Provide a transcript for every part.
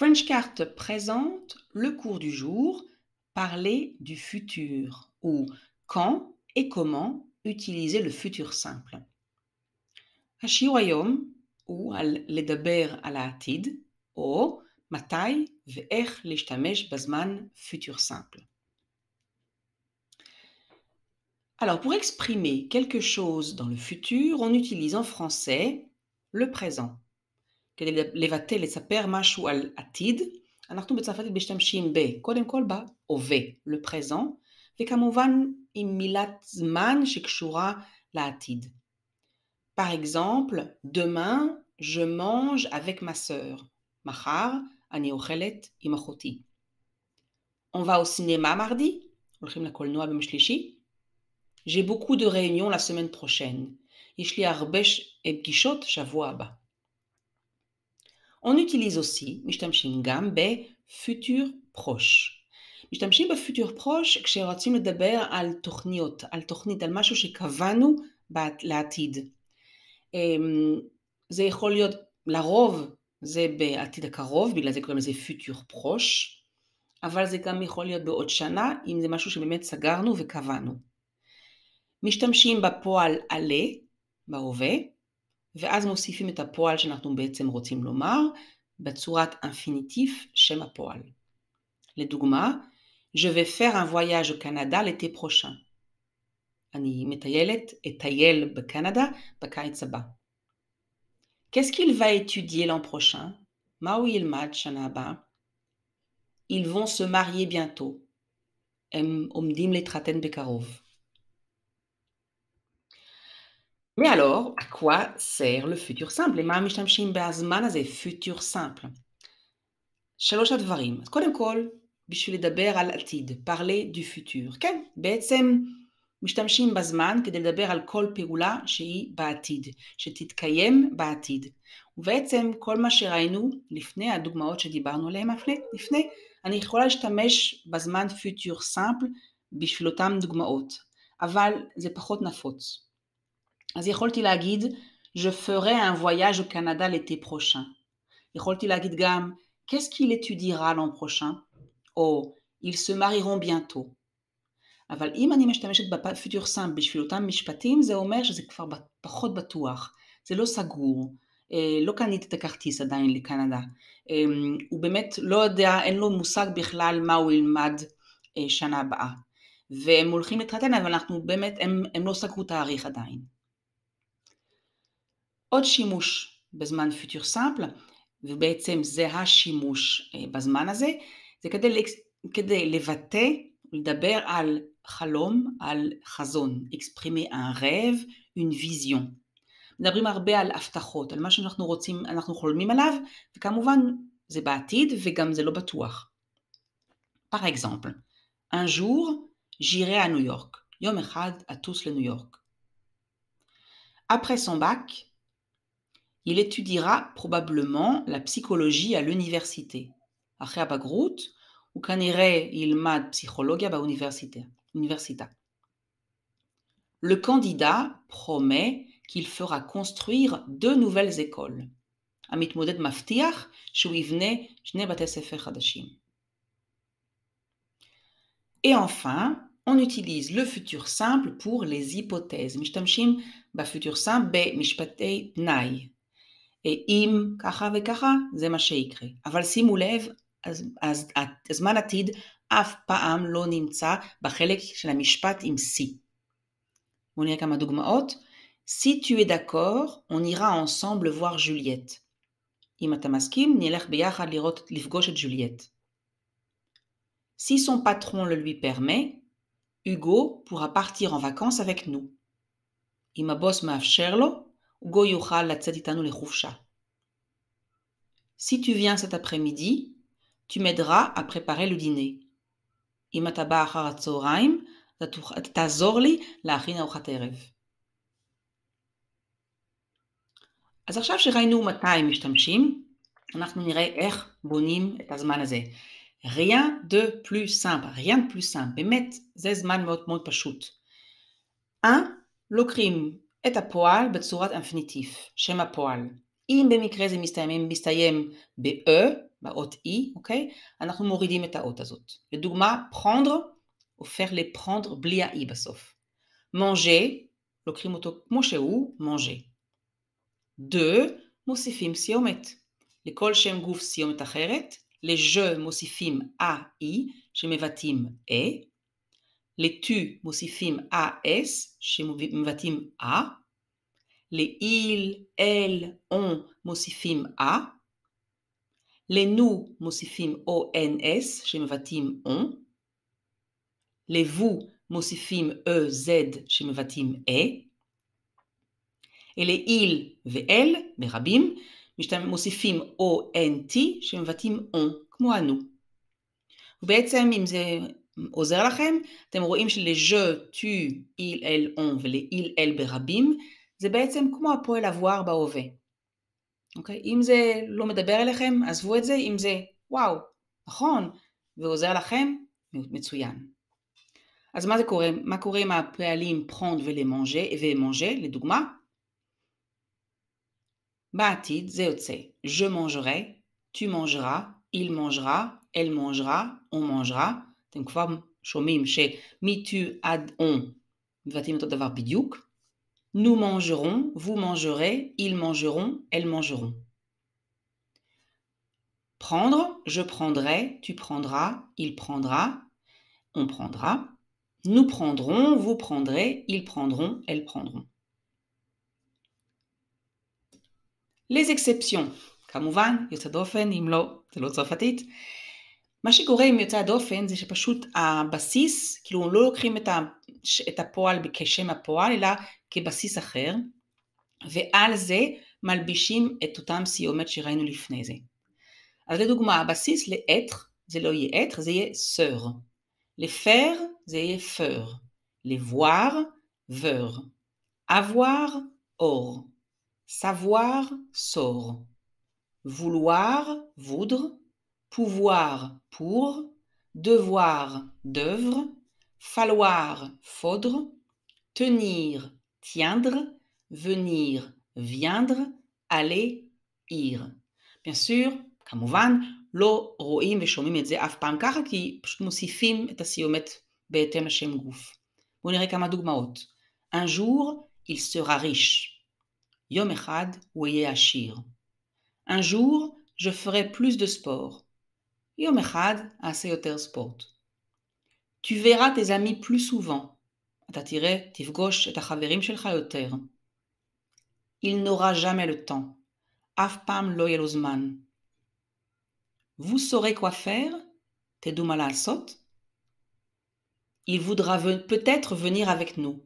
French Cart présente le cours du jour, parler du futur ou quand et comment utiliser le futur simple. השיעור היום הוא על לדבר על העתיד או מתי ואיך להשתמש בזמן futur simple. Alors pour exprimer quelque chose dans le futur, on utilise en français le présent. כדי לבטא, לספר משהו על עתיד, אנחנו בצרפתית משתמשים קודם כל בהווה, le présent, וכמובן עם מילת זמן שקשורה לעתיד. Par exemple, demain, je mange avec ma sœur. מחר, אני אוכלת עם אחותי. On va au cinéma mardi, הולכים לקולנוע ביום שלישי. J'ai beaucoup de réunions la semaine prochaine. יש לי הרבה פגישות שבוע הבא. On utilise aussi, משתמשים גם ב-futur proche. משתמשים ב-futur proche כשרוצים לדבר על תוכניות, על תוכנית, על משהו שקבענו לעתיד. זה יכול להיות, לרוב זה בעתיד הקרוב, בגלל זה קוראים לזה futur proche, אבל זה גם יכול להיות בעוד שנה, אם זה משהו שבאמת סגרנו וקבענו. משתמשים בפועל עלה, בהווה, ואז מוסיפים את הפועל שאנחנו בעצם רוצים לומר, בצורת אינפיניטיף שם הפועל. לדוגמה, je vais faire un voyage au Canada l'été prochain. אני מטיילת, אטייל בקנדה בקיץ הבא. Qu'est-ce qu'il va étudier l'an prochain? מה הוא ילמד שנה הבאה? Ils vont se marier bientôt. הם עומדים להתחתן בקרוב. Mais alors, à quoi sert le futur simple? למה משתמשים בהזמן הזה, futur simple? שלוש הדברים. אז קודם כל, בשביל לדבר על עתיד, parler du futur. כן, בעצם משתמשים בזמן כדי לדבר על כל פעולה שהיא בעתיד, שתתקיים בעתיד. ובעצם כל מה שראינו לפני, הדוגמאות שדיברנו עליהן לפני, אני יכולה להשתמש בזמן futur simple בשביל אותן דוגמאות, אבל זה פחות נפוץ. אז יכולתי להגיד, je ferai un voyage au Canada l'été prochain. יכולתי להגיד גם, qu'est-ce qu'il étudiera l'an prochain? או, ils se marieront bientôt. אבל אם אני משתמשת בפיוטור simple בשביל אותם משפטים, זה אומר שזה כבר פחות בטוח. זה לא סגור. לא קנית את הכרטיס עדיין לקנדה. הוא באמת לא יודע, אין לו מושג בכלל מה הוא ילמד שנה הבאה. והם הולכים להתחתן, אבל אנחנו באמת, הם לא סגרו תאריך עדיין. עוד שימוש בזמן futur simple, ובעצם זה השימוש בזמן הזה, זה כדי לבטא, לדבר על חלום, על חזון, exprimer un rêve, une vision. מדברים הרבה על הבטחות, על מה שאנחנו רוצים, אנחנו חולמים עליו, וכמובן זה בעתיד וגם זה לא בטוח. Par exemple, un jour, j'irai à New York. יום אחד אטוס לניו יורק. Après son bac, il étudiera probablement la psychologie à l'université. אחרי הבגרות, הוא כנראה ילמד פסיכולוגיה באוניברסיטה. Le candidat promet qu'il fera construire 2 nouvelles écoles. המתמודד מבטיח שהוא יבנה 2 בתי ספר חדשים. Et enfin, on utilise le futur simple pour les hypothèses. משתמשים בfutur simple במשפטי תנאי. אם ככה וככה, זה מה שיקרה. אבל שימו לב, אז הזמן עתיד אף פעם לא נמצא בחלק של המשפט עם si. בואו נראה כמה דוגמאות. Si tu es d'accord, on ira ensemble voir Juliette. אם אתה מסכים, נלך ביחד לפגוש את ג'וליאט. Si son patron le lui permet, Hugo pourra partir en vacances avec nous. אם הבוס מאפשר לו, Hugo יוכל לצאת איתנו לחופשה. Si tu viens cet après-midi, tu m'aideras à préparer le dîner. אם אתה בא אחר הצהריים, אתה תעזור לי להכין ארוחת ערב. אז עכשיו שראינו מתי משתמשים, אנחנו נראה איך בונים את הזמן הזה. Rien de plus simple, rien de plus simple. באמת, זה זמן מאוד מאוד פשוט. לוקחים את הפועל בצורת אינפיניטיף, שם הפועל. אם במקרה זה מסתיים ב-E, באות E, אוקיי? אנחנו מורידים את האות הזאת. לדוגמה, prendre, הופך ל-prendre בלי ה-E בסוף. manger, לוקחים אותו כמו שהוא, manger. de, מוסיפים סיומת. לכל שם גוף סיומת אחרת. ל-je מוסיפים ה-I, שמבטאים E. ל-tu מוסיפים ה-S, שמבטאים A. ל-il, elle, on מוסיפים A. ל-nous מוסיפים ONS, שמבטאים on. ל-vous מוסיפים EZ, שמבטאים E. ל-il ו-elle, ברבים, מוסיפים ONT, שמבטאים on, כמו אנו. ובעצם, אם זה עוזר לכם, אתם רואים של-je, tu, il, elle, on ול-il, elle ברבים, זה בעצם כמו הפועל avoir בהווה. אוקיי? אם זה לא מדבר אליכם, עזבו את זה. אם זה, וואו, נכון, ועוזר לכם, מצוין. אז מה זה קורה? מה קורה עם הפעלים prendre ו-manger, לדוגמה? בעתיד זה יוצא, je mangerai, tu mangeras, il mangera, elle mangera, on mangera. אתם כבר שומעים שמ-tu עד on מבטאים אותו דבר בדיוק. Nous mangerons, vous mangerez, ils mangeront, elles mangeront. Prendre, je prendrai, tu prendras, il prendra, on prendra. Nous prendrons, vous prendrez, ils prendront, elles prendront. Les exceptions, כמובן, יוצא דופן, אם לא, זה לא צרפתית. מה שקורה עם יוצא הדופן זה שפשוט הבסיס, כאילו לא לוקחים את הפועל כשם הפועל, אלא כבסיס אחר, ועל זה מלבישים את אותם סיומת שראינו לפני זה. אז לדוגמה, הבסיס לאתר, זה לא יהיה אתר, זה יהיה סר. לפר, זה יהיה פר. לvoir, ver. avoir, or. savoir, sort. vouloir, voudre. pouvoir, pour. devoir, d'œuvre. falloir, faudre. tenir, tiendre. venir, viendre. aller, ir. bien sûr, כמובן, לא רואים ושומעים את זה אף פעם ככה, כי פשוט מוסיפים את הסיומת בהתאם לשם גוף. בואו נראה כמה דוגמאות. Un jour, il sera riche. יום אחד הוא יהיה עשיר. Un jour, je ferai plus de sport. יום אחד אעשה יותר ספורט. Tu verras tes amis plus souvent. אתה תראה, תפגוש את החברים שלך יותר. Il n'aura jamais le temps. אף פעם לא יהיה לו זמן. Vous saurez quoi faire? תדעו מה לעשות? Il voudra peut-être venir avec nous.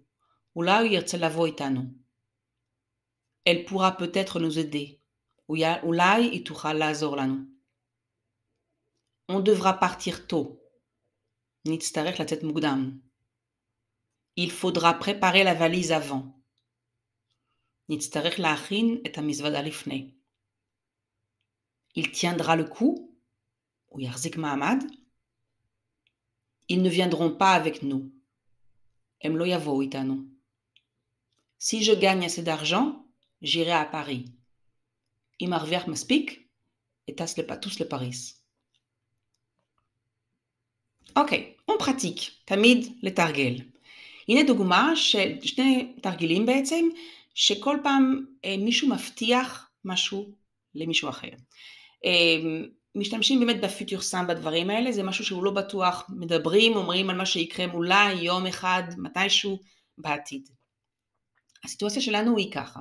אולי הוא ירצה לבוא איתנו. Elle pourra peut-être nous aider. אולי היא תוכל לעזור לנו. On devra partir tôt. נצטרך לצאת מוקדם. Il faudra préparer la valise avant. נצטרך להכין את המזוודה לפני. Il tiendra le coup. הוא יחזיק מעמד. Ils ne viendront pas avec nous. הם לא יבואו איתנו. Si je gagne assez d'argent, j'irai à Paris. אם ארוויח מספיק, אטוס לפריז. אוקיי, on pratique, תמיד לתרגל. הנה דוגמה של שני תרגילים בעצם, שכל פעם מישהו מבטיח משהו למישהו אחר. משתמשים באמת בפיוטור סם בדברים האלה, זה משהו שהוא לא בטוח, מדברים, אומרים על מה שיקרה אולי יום אחד, מתישהו בעתיד. הסיטואציה שלנו היא ככה.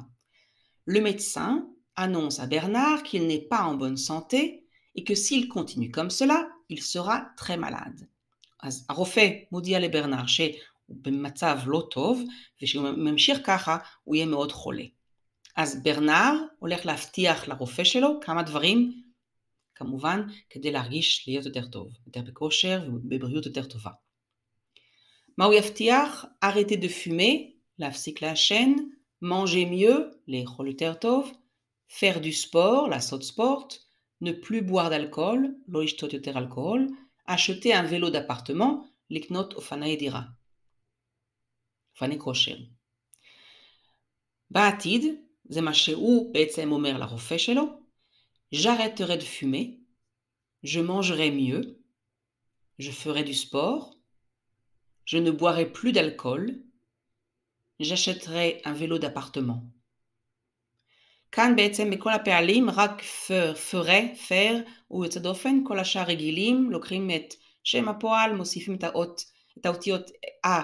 Le médecin annonce à Bernard qu'il n'est pas en bonne santé et que s'il continue comme cela, il sera très malade. אז הרופא מודיע לברנר שהוא במצב לא טוב, ושהוא ממשיך ככה, הוא יהיה מאוד חולה. אז ברנר הולך להבטיח לרופא שלו כמה דברים, כמובן, כדי להרגיש להיות יותר טוב, יותר בכושר ובבריאות יותר טובה. מה הוא יבטיח? arrêter de fumer, להפסיק לעשן, manger mieux, לאכול יותר טוב, faire du sport, לעשות ספורט, ne plus boire d'alcool, לא לשתות יותר אלכוהול, acheter un vélo d'appartement, לקנות אופני דירה. אופני כושר. בעתיד, זה מה שהוא בעצם אומר לרופא שלו, j'arrêterai de fumer, je mangerai mieux, je ferai du sport, je ne boirai plus d'alcool, j'achèterai un vélo d'appartement. כאן בעצם בכל הפעלים רק faire הוא יוצא דופן, כל השאר רגילים, לוקחים את שם הפועל, מוסיפים את האותיות A,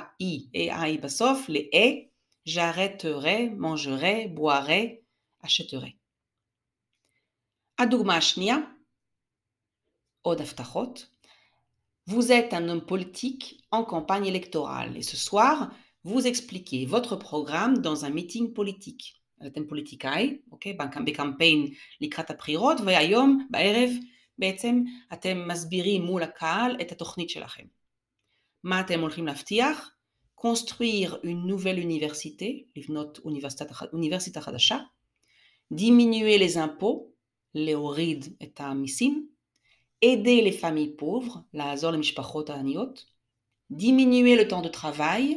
I בסוף, ל-E, j'arrêterai, mangerai, boirai, achèterai. הדוגמה השנייה, עוד הבטחות. Vous êtes un homme politique en campagne électorale et ce soir, vous expliquez votre programme dans un meeting politique. אתם פוליטיקאי, אוקיי? בקמפיין לקראת הבחירות, והיום, בערב, בעצם אתם מסבירים מול הקהל את התוכנית שלכם. מה אתם הולכים להבטיח? construire une nouvelle université, לבנות אוניברסיטה חדשה, diminuer les impôts, להוריד את המיסים, aider les familles pauvres, לעזור למשפחות העניות, diminuer le temps de travail,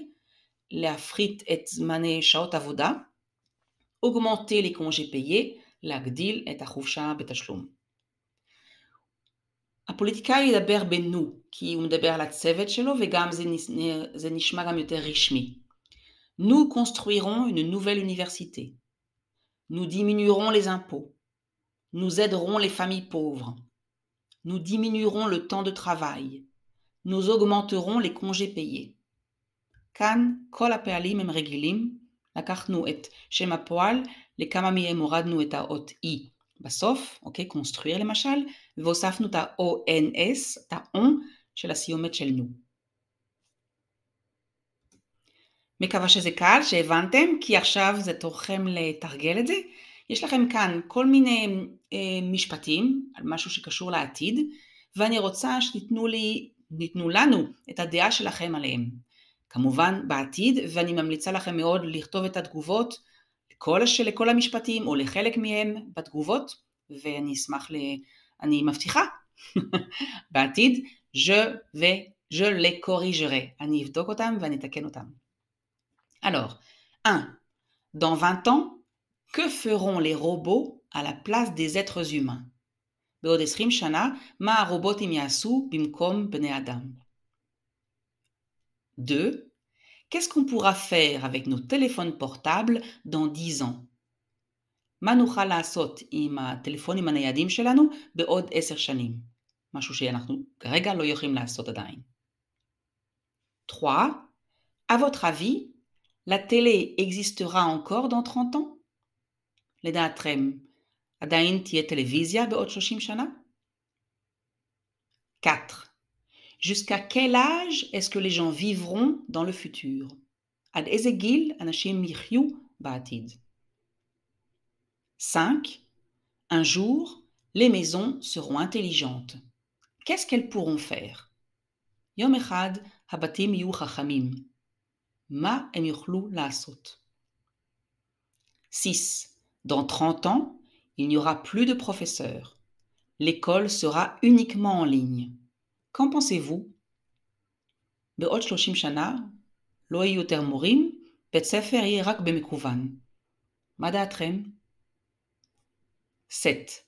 להפחית את זמני שעות עבודה, augmenter les congés payés, להגדיל את החופשה בתשלום. הפוליטיקאי ידבר בנו, כי הוא מדבר על הצוות שלו, וגם זה נשמע גם יותר רשמי. Nous construirons une nouvelle université. Nous diminuerons les impôts. Nous aiderons les familles pauvres. Nous diminuerons le temps de travail. Nous augmenterons les congés payés. כאן כל הפעלים הם רגילים. לקחנו את שם הפועל, לכמה מהם הורדנו את האות E בסוף, אוקיי? construire למשל, והוספנו את ה-ONS, את ה-on של הסיומת של נו. מקווה שזה קל, שהבנתם, כי עכשיו זה תורכם לתרגל את זה. יש לכם כאן כל מיני משפטים על משהו שקשור לעתיד, ואני רוצה שתיתנו לנו את הדעה שלכם עליהם. כמובן בעתיד, ואני ממליצה לכם מאוד לכתוב את התגובות לכל המשפטים או לחלק מהם בתגובות, ואני אשמח אני מבטיחה, בעתיד, je les corrigerai. אני אבדוק אותם ואני אתקן אותם. Alors, 1. Dans 20 ans, que feront les robots à la place des êtres humains? בעוד 20 שנה, מה הרובוטים יעשו במקום בני אדם? 2. Qu'est-ce qu'on pourra faire avec nos téléphones portables dans 10 ans? מה נוכל לעשות עם הטלפונים הניידים שלנו בעוד 10 שנים? משהו שאנחנו כרגע לא יכולים לעשות עדיין. 3. À votre avis, la télé existera encore dans 30 ans? לדעתכם, עדיין תהיה טלוויזיה בעוד 30 שנה? 4. Jusqu'à quel âge est-ce que les gens vivront dans le futur? עד איזה גיל אנשים יחיו בעתיד? 5. Un jour, les maisons seront intelligentes. Qu'est-ce qu'elles pourront faire? יום אחד, הבתים יהיו חכמים. מה הם יוכלו לעשות? 6. Dans 30 ans, il n'y aura plus de professeurs. L'école sera uniquement en ligne. Qu'en pensez-vous? בעוד 30 שנה לא יהיו יותר מורים, בית ספר יהיה רק במקוון. מה דעתכם? 7.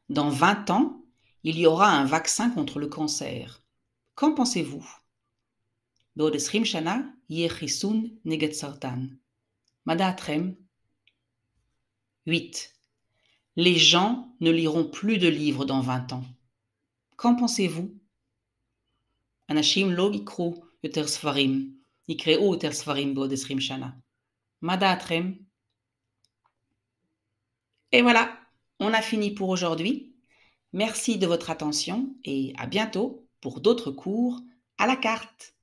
Dans 20 ans, il y aura un vaccin contre le cancer. Qu'en pensez-vous? בעוד 20 שנה יהיה חיסון נגד סרטן. מה דעתכם? 8. Les gens ne liront plus de livres dans 20 ans. Qu'en pensez-vous? אנשים לא יקראו יותר ספרים, יקראו יותר ספרים בעוד 20 שנה. מה דעתכם? Et voilà, on a fini pour aujourd'hui. Merci de votre attention et à bientôt pour d'autres cours à la carte.